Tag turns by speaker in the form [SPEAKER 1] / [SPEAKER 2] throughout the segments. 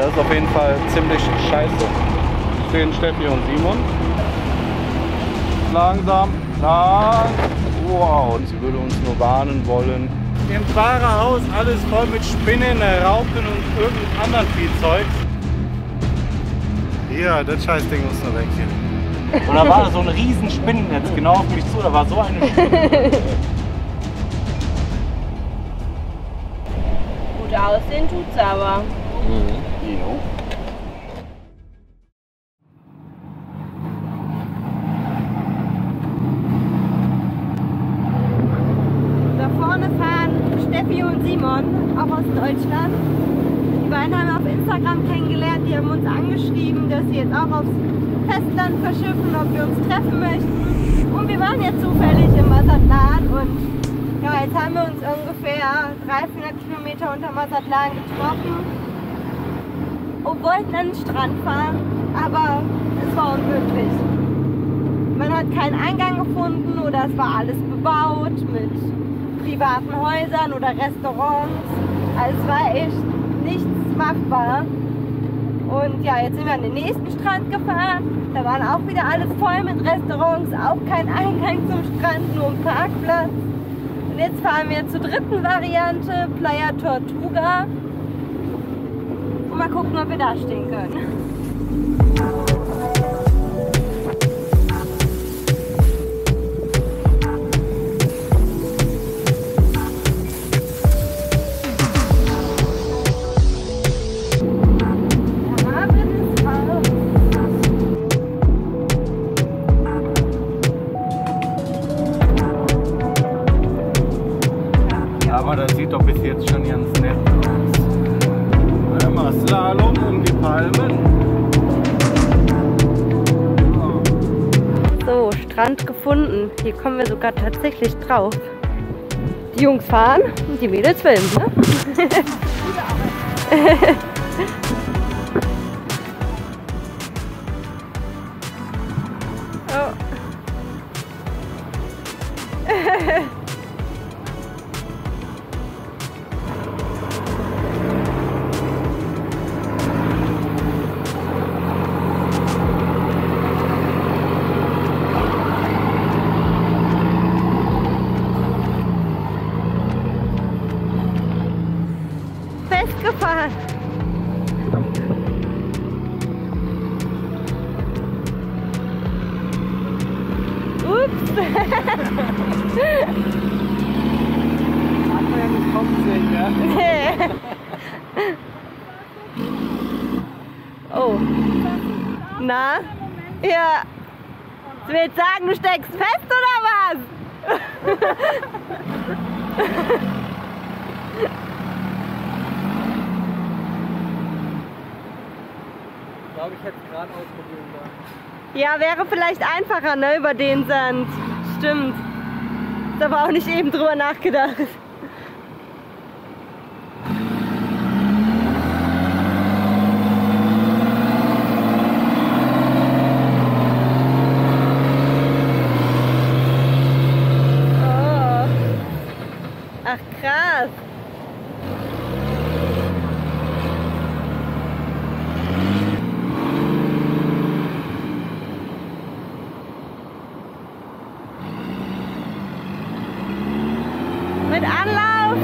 [SPEAKER 1] Das ist auf jeden Fall ziemlich scheiße. Stehen Steffi und Simon. Langsam, lang. Wow, und sie würde uns nur warnen wollen. Im Fahrerhaus alles voll mit Spinnen, Raupen und irgendeinem anderen Viehzeug. Ja, das Scheißding muss nur weg hier.
[SPEAKER 2] Und da war so ein riesen Spinnennetz genau auf mich zu, da war so eine Spinne.
[SPEAKER 3] Gut aussehen tut's aber.
[SPEAKER 1] Jo.
[SPEAKER 3] Da vorne fahren Steffi und Simon, auch aus Deutschland. Die beiden haben wir auf Instagram kennengelernt, die haben uns angeschrieben, dass sie jetzt auch aufs Festland verschiffen, ob wir uns treffen möchten. Und wir waren jetzt zufällig im Mazatlan und ja, jetzt haben wir uns ungefähr 300 Kilometer unter Mazatlan getroffen und wollten an den Strand fahren, aber es war unmöglich. Man hat keinen Eingang gefunden oder es war alles bebaut mit privaten Häusern oder Restaurants. Also es war echt nichts machbar. Und ja, jetzt sind wir an den nächsten Strand gefahren. Da waren auch wieder alles voll mit Restaurants, auch kein Eingang zum Strand, nur ein Parkplatz. Und jetzt fahren wir zur dritten Variante, Playa Tortuga. Und mal gucken, ob wir da stehen können.
[SPEAKER 1] Aber das sieht doch bis jetzt schon ganz nett aus. Einmal Slalom um die Palmen.
[SPEAKER 3] So, Strand gefunden. Hier kommen wir sogar tatsächlich drauf. Die Jungs fahren und die Mädels filmen, ne? Oh. Festgefahren. Ups.
[SPEAKER 2] Hat man ja nicht kommen sehen, ja?
[SPEAKER 3] Oh. Na? Ja. Du willst sagen, du steckst fest oder was?
[SPEAKER 2] Ich glaube, ich hätte es gerade ausprobieren sollen.
[SPEAKER 3] Ja, wäre vielleicht einfacher, ne, über den Sand. Stimmt. Ist aber auch nicht eben drüber nachgedacht. Oh. Ach krass. Mit Anlauf!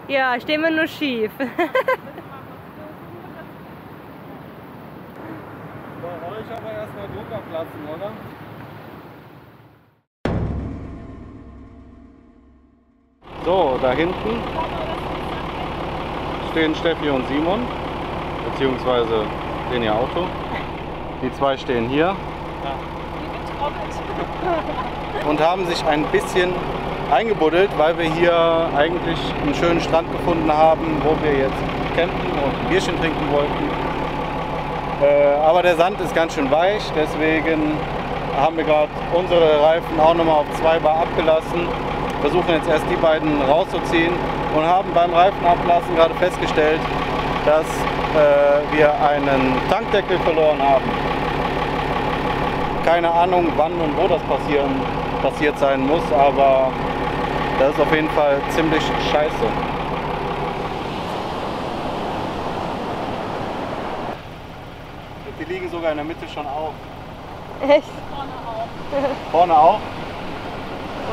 [SPEAKER 3] Ja, stehen wir nur schief.
[SPEAKER 1] Bei euch aber erstmal Druck ablassen, oder? So, da hinten stehen Steffi und Simon, beziehungsweise stehen ihr Auto. Die zwei stehen hier und haben sich ein bisschen eingebuddelt, weil wir hier eigentlich einen schönen Strand gefunden haben, wo wir jetzt campen und ein Bierchen trinken wollten. Aber der Sand ist ganz schön weich, deswegen haben wir gerade unsere Reifen auch nochmal auf 2 Bar abgelassen. Versuchen jetzt erst die beiden rauszuziehen und haben beim Reifenablassen gerade festgestellt, dass wir einen Tankdeckel verloren haben. Keine Ahnung, wann und wo das passiert sein muss, aber das ist auf jeden Fall ziemlich scheiße. Die liegen sogar in der Mitte schon auf.
[SPEAKER 3] Echt?
[SPEAKER 1] Vorne auch?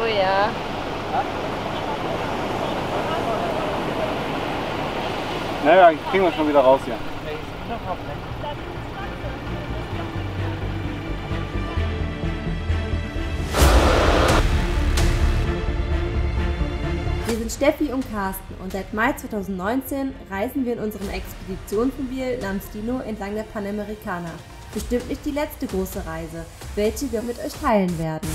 [SPEAKER 3] Oh ja.
[SPEAKER 1] Naja, kriegen wir schon wieder raus hier.
[SPEAKER 4] Wir sind Steffi und Carsten und seit Mai 2019 reisen wir in unserem Expeditionsmobil namens Dino entlang der Panamericana. Bestimmt nicht die letzte große Reise, welche wir mit euch teilen werden.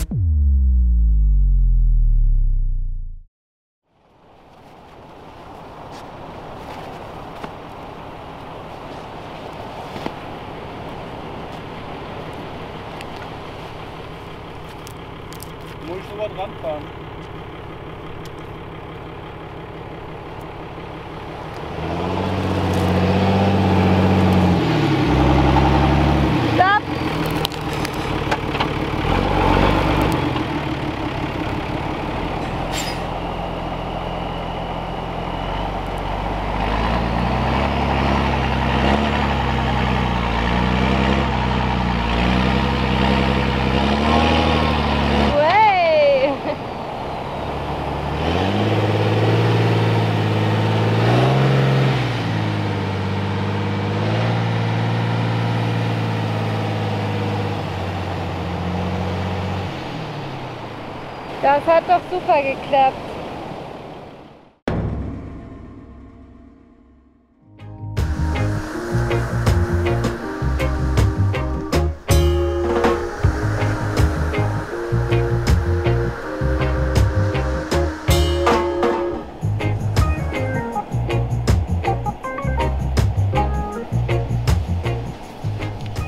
[SPEAKER 1] Muss ich sogar dran fahren?
[SPEAKER 3] Stopp! Way! Das hat doch super geklappt.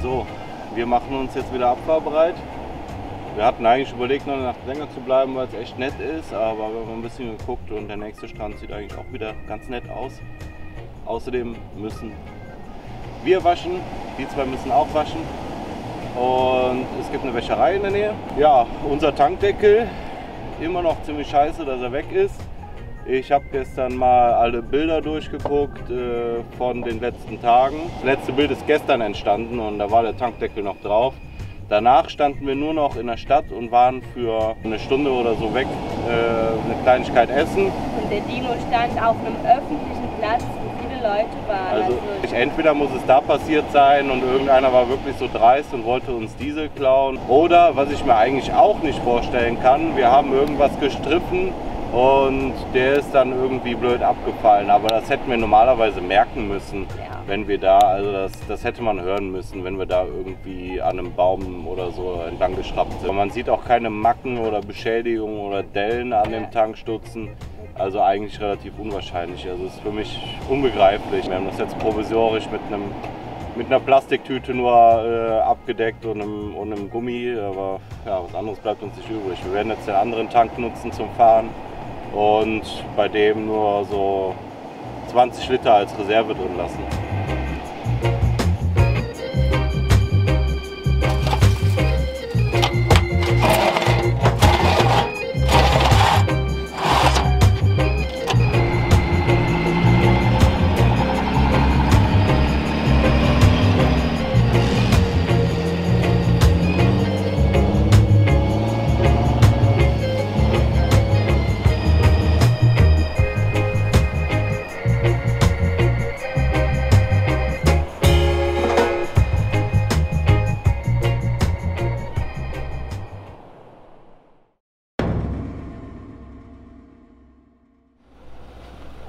[SPEAKER 1] So, wir machen uns jetzt wieder abfahrbereit. Wir hatten eigentlich überlegt, noch eine Nacht länger zu bleiben, weil es echt nett ist, aber wir haben ein bisschen geguckt und der nächste Strand sieht eigentlich auch wieder ganz nett aus. Außerdem müssen wir waschen, die zwei müssen auch waschen und es gibt eine Wäscherei in der Nähe. Ja, unser Tankdeckel, immer noch ziemlich scheiße, dass er weg ist. Ich habe gestern mal alle Bilder durchgeguckt von den letzten Tagen. Das letzte Bild ist gestern entstanden und da war der Tankdeckel noch drauf. Danach standen wir nur noch in der Stadt und waren für eine Stunde oder so weg, eine Kleinigkeit essen.
[SPEAKER 3] Und der Dino stand auf einem öffentlichen Platz, wo viele Leute waren.
[SPEAKER 1] Also entweder muss es da passiert sein und irgendeiner war wirklich so dreist und wollte uns Diesel klauen. Oder, was ich mir eigentlich auch nicht vorstellen kann, wir haben irgendwas gestriffen und der ist dann irgendwie blöd abgefallen. Aber das hätten wir normalerweise merken müssen,
[SPEAKER 3] Ja.
[SPEAKER 1] wenn wir da, also das hätte man hören müssen, wenn wir da irgendwie an einem Baum oder so entlang geschraubt sind. Man sieht auch keine Macken oder Beschädigungen oder Dellen an dem Tankstutzen. Also eigentlich relativ unwahrscheinlich. Also es ist für mich unbegreiflich. Wir haben das jetzt provisorisch mit einer Plastiktüte nur abgedeckt und einem Gummi. Aber ja, was anderes bleibt uns nicht übrig. Wir werden jetzt den anderen Tank nutzen zum Fahren und bei dem nur so 20 Liter als Reserve drin lassen.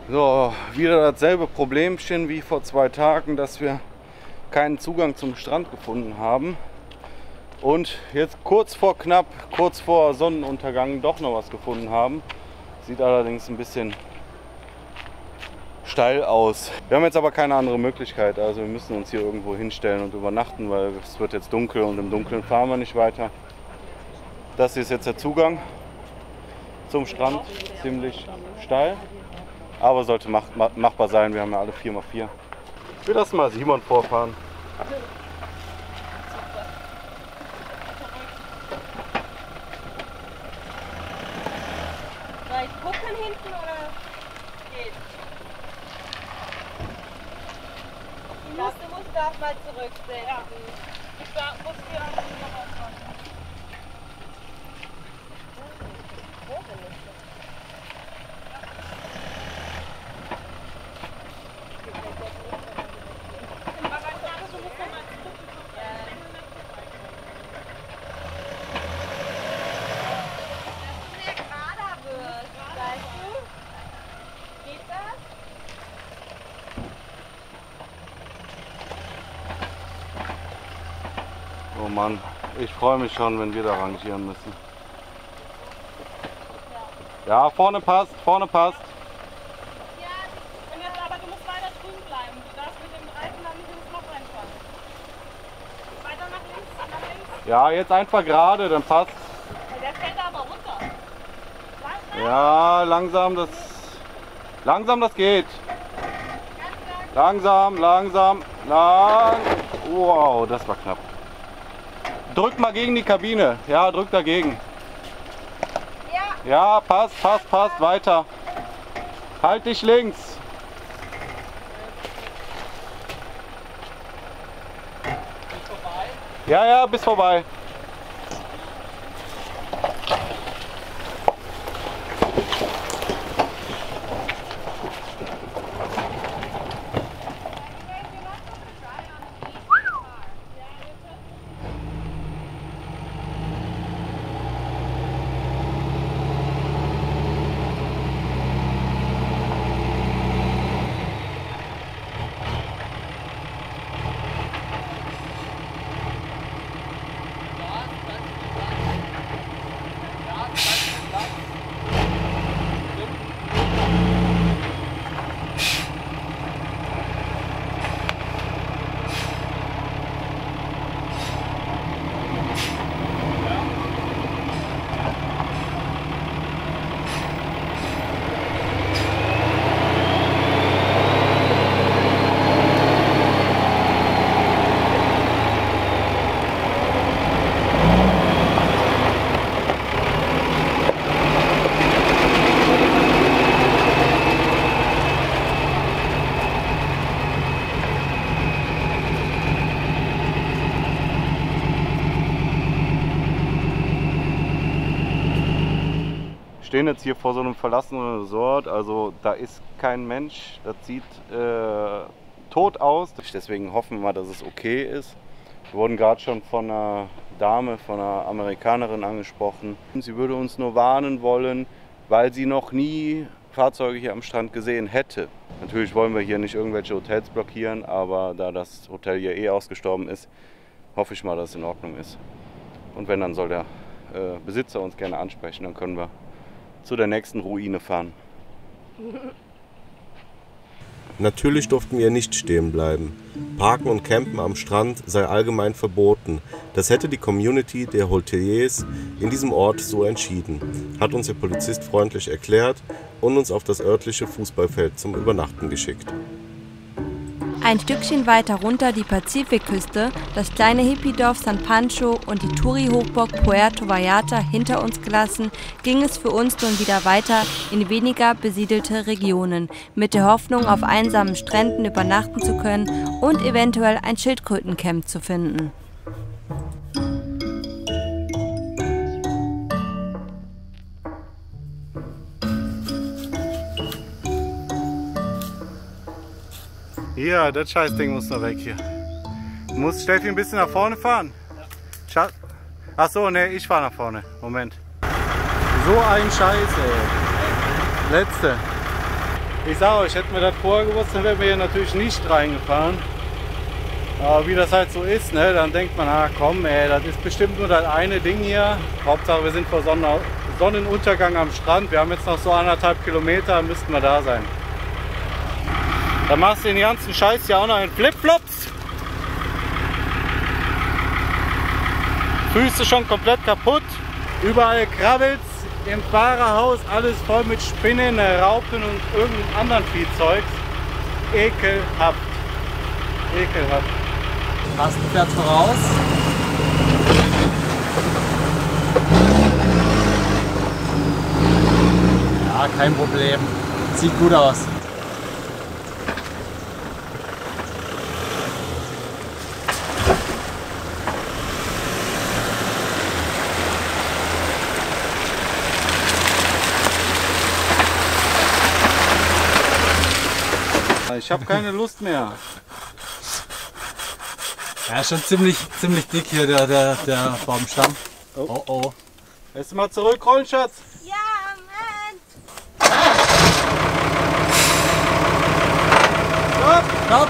[SPEAKER 1] So, wieder dasselbe Problemchen wie vor 2 Tagen, dass wir keinen Zugang zum Strand gefunden haben. Und jetzt kurz vor Sonnenuntergang doch noch was gefunden haben. Sieht allerdings ein bisschen steil aus. Wir haben jetzt aber keine andere Möglichkeit, also wir müssen uns hier irgendwo hinstellen und übernachten, weil es wird jetzt dunkel und im Dunkeln fahren wir nicht weiter. Das hier ist jetzt der Zugang zum Strand, ziemlich steil, aber sollte machbar sein, wir haben ja alle 4x4. Wir lassen mal Simon vorfahren.
[SPEAKER 3] Soll ich gucken hinten oder geht? Ich glaube, du musst auch mal zurückstellen. Ja. Ich muss hier auch noch aufmachen.
[SPEAKER 1] Oh Mann, ich freue mich schon, wenn wir da rangieren müssen. Ja, vorne passt, vorne passt.
[SPEAKER 2] Ja, aber du musst weiter drüben bleiben. Du darfst mit dem Reifen dann nicht ins Loch reinfahren. Weiter nach links, nach links.
[SPEAKER 1] Ja, jetzt einfach gerade, dann passt.
[SPEAKER 2] Der fällt aber runter. Langsam.
[SPEAKER 1] Ja, langsam das geht. Langsam, langsam, lang. Wow, das war knapp. Drück mal gegen die Kabine. Ja, drück dagegen. Ja, passt, passt, passt. Weiter. Halt dich links.
[SPEAKER 2] Bis vorbei.
[SPEAKER 1] Ja, ja, bis vorbei. Wir stehen jetzt hier vor so einem verlassenen Resort, also da ist kein Mensch, das sieht tot aus. Deswegen hoffen wir mal, dass es okay ist. Wir wurden gerade schon von einer Dame, von einer Amerikanerin angesprochen. Sie würde uns nur warnen wollen, weil sie noch nie Fahrzeuge hier am Strand gesehen hätte. Natürlich wollen wir hier nicht irgendwelche Hotels blockieren, aber da das Hotel hier eh ausgestorben ist, hoffe ich mal, dass es in Ordnung ist. Und wenn, dann soll der Besitzer uns gerne ansprechen, dann können wir zu der nächsten Ruine fahren.
[SPEAKER 5] Natürlich durften wir nicht stehen bleiben. Parken und Campen am Strand sei allgemein verboten. Das hätte die Community der Hoteliers in diesem Ort so entschieden, hat uns der Polizist freundlich erklärt und uns auf das örtliche Fußballfeld zum Übernachten geschickt.
[SPEAKER 4] Ein Stückchen weiter runter die Pazifikküste, das kleine Hippiedorf San Pancho und die Touri-Hochburg Puerto Vallarta hinter uns gelassen, ging es für uns nun wieder weiter in weniger besiedelte Regionen, mit der Hoffnung, auf einsamen Stränden übernachten zu können und eventuell ein Schildkrötencamp zu finden.
[SPEAKER 1] Ja, das Scheißding muss noch weg hier. Du musst, Steffi, ein bisschen nach vorne fahren. Ja. Achso, ne, ich fahre nach vorne. Moment. So ein Scheiß, ey. Letzte. Ich sag euch, hätten wir das vorher gewusst, dann wären wir hier natürlich nicht reingefahren. Aber wie das halt so ist, ne, dann denkt man, ah komm, ey, das ist bestimmt nur das eine Ding hier. Hauptsache, wir sind vor Sonnenuntergang am Strand. Wir haben jetzt noch so 1,5 Kilometer, müssten wir da sein. Da machst du den ganzen Scheiß ja auch noch in Flipflops. Füße schon komplett kaputt. Überall krabbelt's im Fahrerhaus, alles voll mit Spinnen, Raupen und irgendeinem anderen Viehzeugs. Ekelhaft. ekelhaft.
[SPEAKER 6] Carsten fährt voraus. Ja, kein Problem. Sieht gut aus.
[SPEAKER 1] Ich habe keine Lust mehr.
[SPEAKER 6] Ja, schon ziemlich dick hier der Baumstamm. Oh oh.
[SPEAKER 1] Lässt du mal zurückrollen, Schatz?
[SPEAKER 3] Ja, Mann!
[SPEAKER 6] Stopp!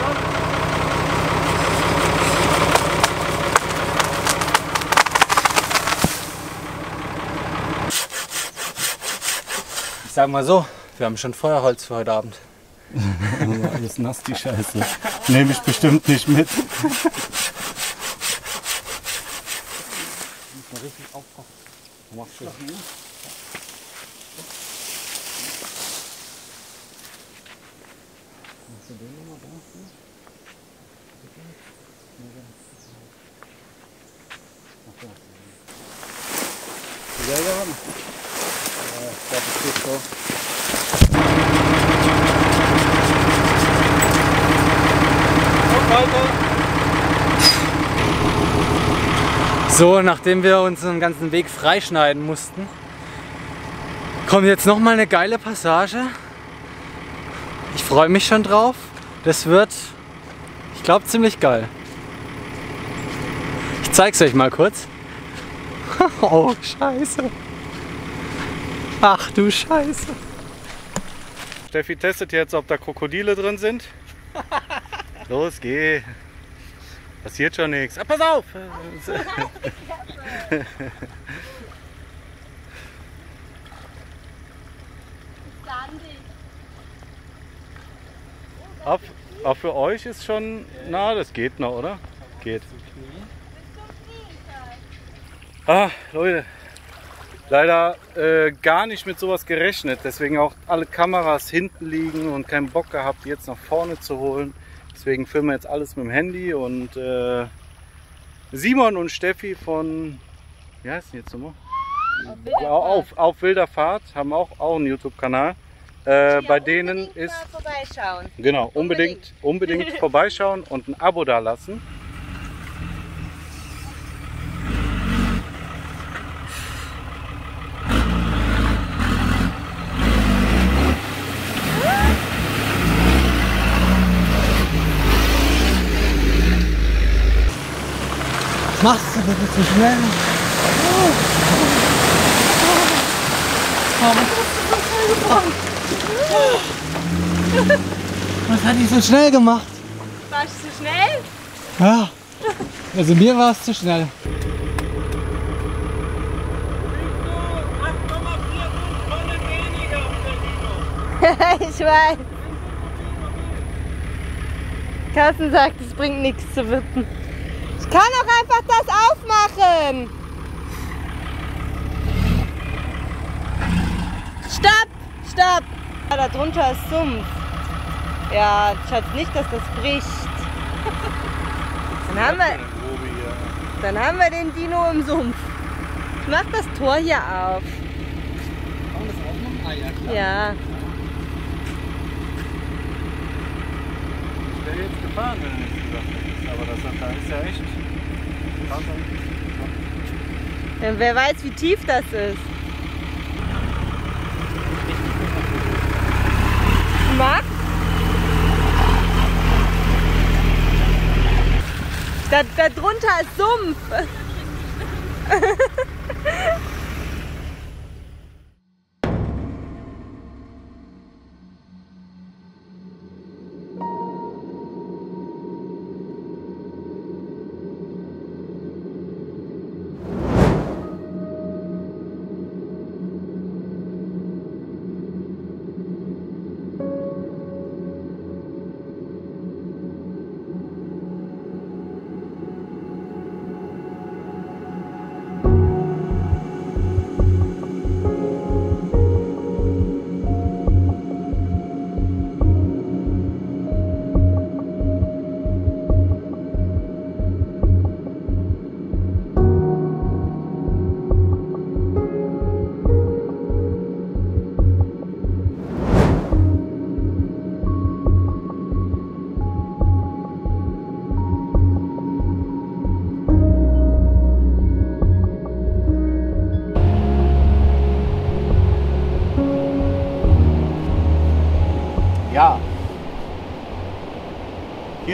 [SPEAKER 6] Ich sag mal so, wir haben schon Feuerholz für heute Abend.
[SPEAKER 1] Alles nass, die Scheiße. Nehme ich bestimmt nicht mit. Ja, ja. Ich glaube, es geht so.
[SPEAKER 6] So, nachdem wir unseren ganzen Weg freischneiden mussten, kommt jetzt noch mal eine geile Passage. Ich freue mich schon drauf. Das wird, ich glaube, ziemlich geil. Ich zeig's euch mal kurz. Oh, Scheiße. Ach du Scheiße.
[SPEAKER 1] Steffi testet jetzt, ob da Krokodile drin sind. Los, geh. Passiert schon nichts. Ah, pass auf! Auch für euch ist schon... Na, das geht noch, oder? Geht. Ah, Leute. Leider gar nicht mit sowas gerechnet. Deswegen auch alle Kameras hinten liegen und keinen Bock gehabt, die jetzt nach vorne zu holen. Deswegen filmen wir jetzt alles mit dem Handy und Simon und Steffi von, wie heißt die jetzt nochmal? Auf wilder Fahrt, haben auch einen YouTube-Kanal. Bei denen ist,
[SPEAKER 3] mal vorbeischauen.
[SPEAKER 1] genau, unbedingt vorbeischauen und ein Abo da lassen.
[SPEAKER 6] Machst du bitte zu schnell? Was hat die so schnell gemacht?
[SPEAKER 3] Warst du zu schnell?
[SPEAKER 6] Ja, also mir war es zu schnell.
[SPEAKER 3] Ich weiß. Carsten sagt, es bringt nichts zu wippen. Ich kann auch einfach das aufmachen. Stopp, stopp. Ja, da drunter ist Sumpf. Ja, Schatz, nicht, dass das bricht. Dann haben wir den Dino im Sumpf. Ich mach das Tor hier auf.
[SPEAKER 6] Kann man das aufmachen? Ah ja, klar.
[SPEAKER 3] Ja.
[SPEAKER 1] Ich wäre jetzt gefahren, wenn du nichts gesagt hättest. Aber da ist ja echt.
[SPEAKER 3] Ja, wer weiß, wie tief das ist. Max? Da drunter ist Sumpf.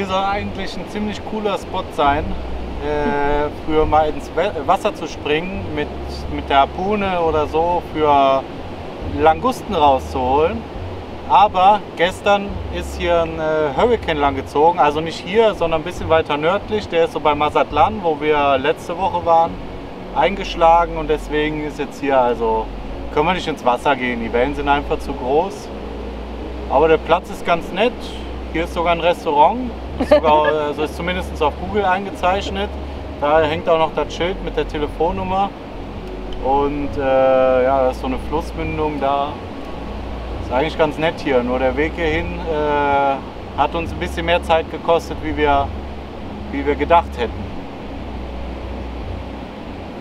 [SPEAKER 1] Hier soll eigentlich ein ziemlich cooler Spot sein, für mal ins Wasser zu springen mit der Harpune oder so, für Langusten rauszuholen. Aber gestern ist hier ein Hurricane lang gezogen, also nicht hier, sondern ein bisschen weiter nördlich. Der ist so bei Mazatlan, wo wir letzte Woche waren, eingeschlagen und deswegen ist jetzt hier, also können wir nicht ins Wasser gehen. Die Wellen sind einfach zu groß. Aber der Platz ist ganz nett. Hier ist sogar ein Restaurant, also ist zumindest auf Google eingezeichnet. Da hängt auch noch das Schild mit der Telefonnummer. Und ja, das ist so eine Flussmündung da. Ist eigentlich ganz nett hier, nur der Weg hierhin hat uns ein bisschen mehr Zeit gekostet, wie wir gedacht hätten.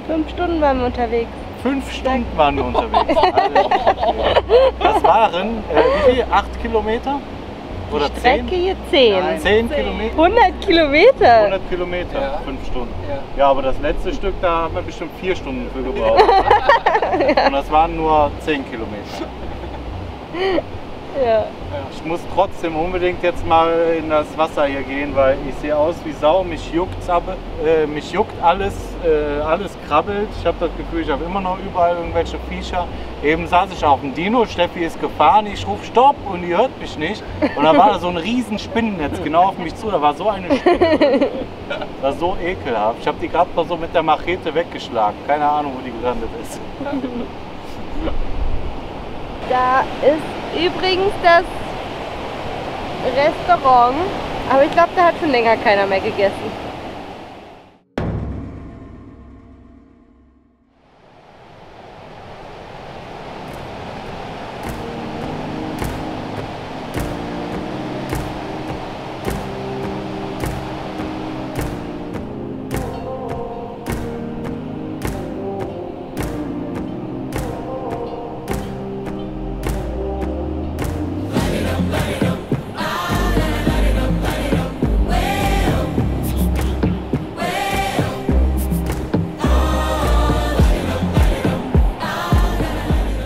[SPEAKER 3] 5 Stunden waren wir unterwegs.
[SPEAKER 1] 5 Stunden waren wir unterwegs. Das waren, wie viel? 8 Kilometer? Oder
[SPEAKER 3] Die Strecke
[SPEAKER 1] 10?
[SPEAKER 3] hier 10.
[SPEAKER 1] 10 Kilometer?
[SPEAKER 3] 100 Kilometer.
[SPEAKER 1] 100 Kilometer,
[SPEAKER 6] Ja.
[SPEAKER 1] 5 Stunden.
[SPEAKER 6] Ja.
[SPEAKER 1] Ja, aber das letzte Stück, da haben wir bestimmt 4 Stunden für gebraucht. Und das waren nur 10 Kilometer.
[SPEAKER 3] Ja.
[SPEAKER 1] Ich muss trotzdem unbedingt jetzt mal in das Wasser hier gehen, weil ich sehe aus wie Sau, mich juckt alles, alles krabbelt. Ich habe das Gefühl, ich habe immer noch überall irgendwelche Viecher. Eben saß ich auf dem Dino, Steffi ist gefahren, ich rufe Stopp und die hört mich nicht. Und da war da so ein riesen Spinnennetz genau auf mich zu, da war so eine Spinne. Das war so ekelhaft. Ich habe die gerade mal so mit der Machete weggeschlagen. Keine Ahnung, wo die gelandet ist.
[SPEAKER 3] Da ist übrigens das Restaurant, aber ich glaube, da hat schon länger keiner mehr gegessen.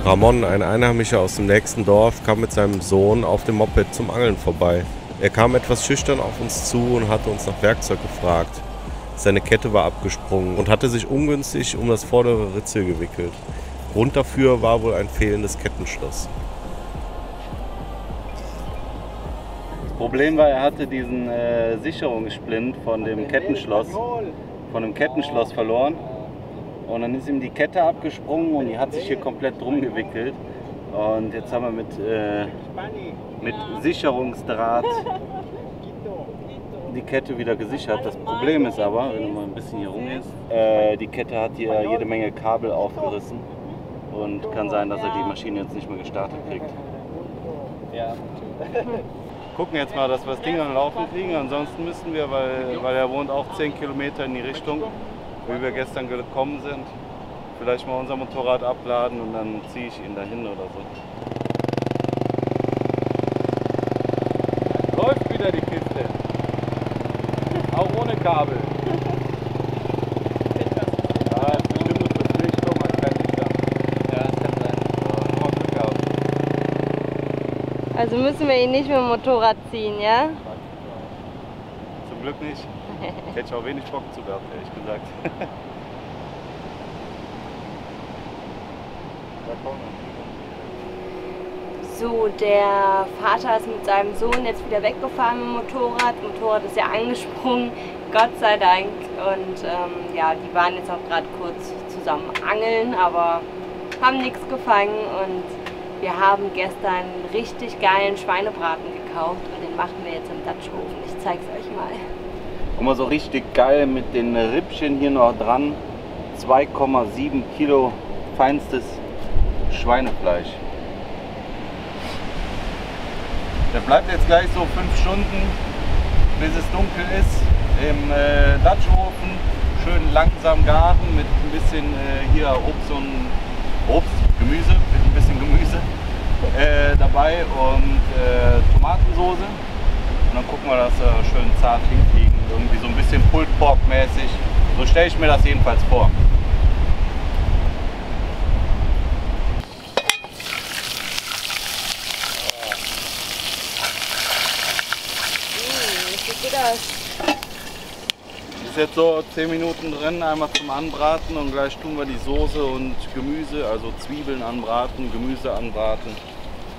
[SPEAKER 5] Ramon, ein Einheimischer aus dem nächsten Dorf, kam mit seinem Sohn auf dem Moped zum Angeln vorbei. Er kam etwas schüchtern auf uns zu und hatte uns nach Werkzeug gefragt. Seine Kette war abgesprungen und hatte sich ungünstig um das vordere Ritzel gewickelt. Grund dafür war wohl ein fehlendes Kettenschloss.
[SPEAKER 1] Das Problem war, er hatte diesen Sicherungssplint von dem Kettenschloss verloren. Und dann ist ihm die Kette abgesprungen und die hat sich hier komplett drum gewickelt. Und jetzt haben wir mit Sicherungsdraht die Kette wieder gesichert. Das Problem ist aber, wenn du mal ein bisschen hier rumgehst, die Kette hat hier jede Menge Kabel aufgerissen. Und kann sein, dass er die Maschine jetzt nicht mehr gestartet kriegt. Ja. Gucken jetzt mal, dass wir das Ding am Laufen kriegen. Ansonsten müssen wir, weil er wohnt auch 10 Kilometer in die Richtung, wie wir gestern gekommen sind, vielleicht mal unser Motorrad abladen und dann ziehe ich ihn dahin oder so. Läuft wieder die Kiste. Auch ohne Kabel. Ja, ist bestimmt eine Verpflichtung, man kann nicht da. Ja, das kann sein. Nur Glück gehabt.
[SPEAKER 3] Also müssen wir ihn nicht mit dem Motorrad ziehen, ja?
[SPEAKER 1] Zum Glück nicht. Hätte ich auch wenig Bock zu gehabt, ehrlich gesagt.
[SPEAKER 3] So, der Vater ist mit seinem Sohn jetzt wieder weggefahren mit dem Motorrad. Das Motorrad ist ja angesprungen, Gott sei Dank. Und ja, die waren jetzt auch gerade kurz zusammen angeln, aber haben nichts gefangen. Und wir haben gestern einen richtig geilen Schweinebraten gekauft und den machen wir jetzt im Dutch-Ofen. Ich zeig's euch mal.
[SPEAKER 1] Guck mal, so richtig geil mit den Rippchen hier noch dran. 2,7 Kilo feinstes Schweinefleisch. Der bleibt jetzt gleich so 5 Stunden, bis es dunkel ist, im Dutch-Ofen. Schön langsam garen mit ein bisschen hier Gemüse, mit ein bisschen Gemüse dabei und Tomatensoße. Und dann gucken wir, dass wir schön zart hinkriegen. Irgendwie so ein bisschen Pulled Pork mäßig. So stelle ich mir das jedenfalls vor.
[SPEAKER 3] Das sieht gut aus.
[SPEAKER 1] Ist jetzt so 10 Minuten drin, einmal zum Anbraten und gleich tun wir die Soße und Gemüse, also Zwiebeln anbraten, Gemüse anbraten,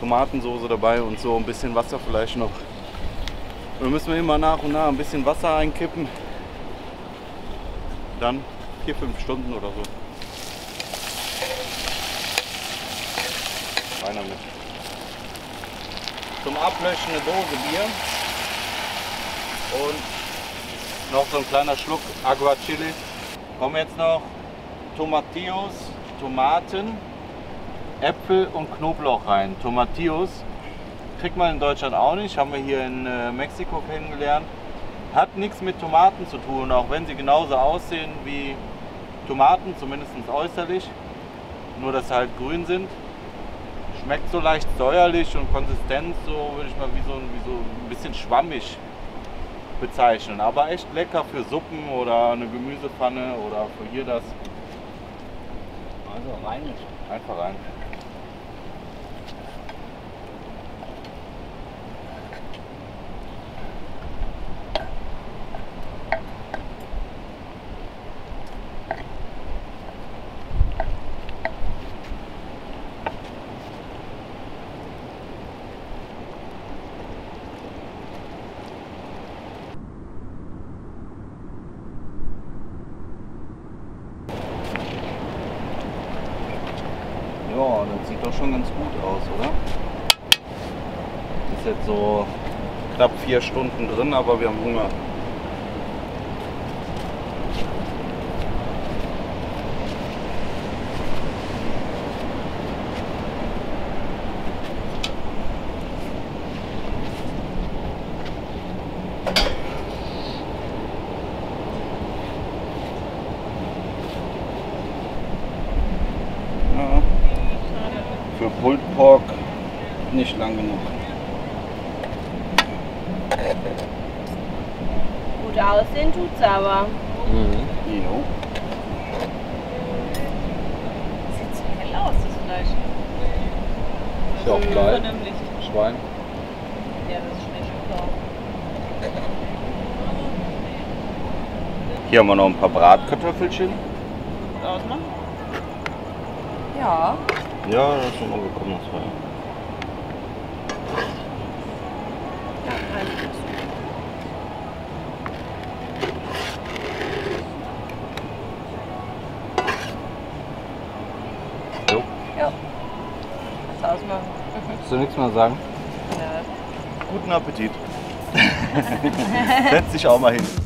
[SPEAKER 1] Tomatensoße dabei und so ein bisschen Wasser vielleicht noch. Und dann müssen wir immer nach und nach ein bisschen Wasser einkippen. Dann 4-5 Stunden oder so. Rein damit. Zum Ablöschen eine Dose Bier und noch so ein kleiner Schluck Agua Chili. Kommen jetzt noch Tomatillos, Tomaten, Äpfel und Knoblauch rein. Tomatillos kriegt man in Deutschland auch nicht, haben wir hier in Mexiko kennengelernt. Hat nichts mit Tomaten zu tun, auch wenn sie genauso aussehen wie Tomaten, zumindest äußerlich. Nur dass sie halt grün sind. Schmeckt so leicht säuerlich und Konsistenz, so würde ich mal wie so ein bisschen schwammig bezeichnen. Aber echt lecker für Suppen oder eine Gemüsepfanne oder für hier das.
[SPEAKER 7] Also rein mit.
[SPEAKER 1] Einfach rein. Ja, das sieht doch schon ganz gut aus, oder? Ist jetzt so knapp 4 Stunden drin, aber wir haben Hunger. Für Pulled Pork nicht lang genug.
[SPEAKER 3] Gut aussehen tut's aber.
[SPEAKER 1] Jo.
[SPEAKER 2] Sieht zu hell aus, das Fleisch.
[SPEAKER 6] Ist ja auch geil.
[SPEAKER 2] Vernünftig.
[SPEAKER 6] Schwein.
[SPEAKER 2] Ja, das ist schlecht gekauft.
[SPEAKER 1] Hier haben wir noch ein paar Bratkartoffelchen.
[SPEAKER 2] Gut ausmachen?
[SPEAKER 3] Ja.
[SPEAKER 1] Ja, das ist schon mal gekommen, das war ja. Jo.
[SPEAKER 3] Ja. Kannst ausmachen.
[SPEAKER 1] Willst du nichts mehr sagen?
[SPEAKER 3] Ja.
[SPEAKER 1] Guten Appetit. Setz dich auch mal hin.